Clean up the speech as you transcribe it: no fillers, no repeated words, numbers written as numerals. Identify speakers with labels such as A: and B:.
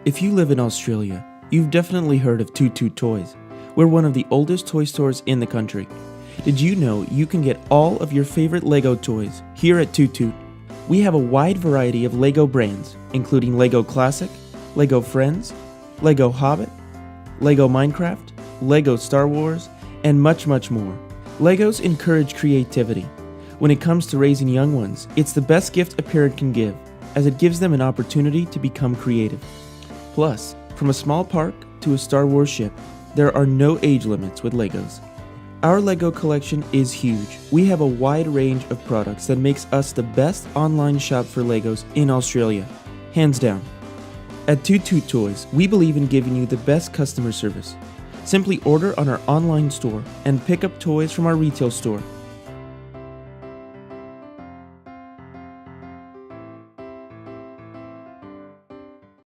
A: If you live in Australia, you've definitely heard of Toot Toot Toys. We're one of the oldest toy stores in the country. Did you know you can get all of your favorite LEGO toys here at Toot Toot? We have a wide variety of LEGO brands, including LEGO Classic, LEGO Friends, LEGO Hobbit, LEGO Minecraft, LEGO Star Wars, and much more. LEGOs encourage creativity. When it comes to raising young ones, it's the best gift a parent can give, as it gives them an opportunity to become creative. Plus, from a small park to a Star Wars ship, there are no age limits with LEGOs. Our LEGO collection is huge. We have a wide range of products that makes us the best online shop for LEGOs in Australia, hands down. At Toot Toot Toys, we believe in giving you the best customer service. Simply order on our online store and pick up toys from our retail store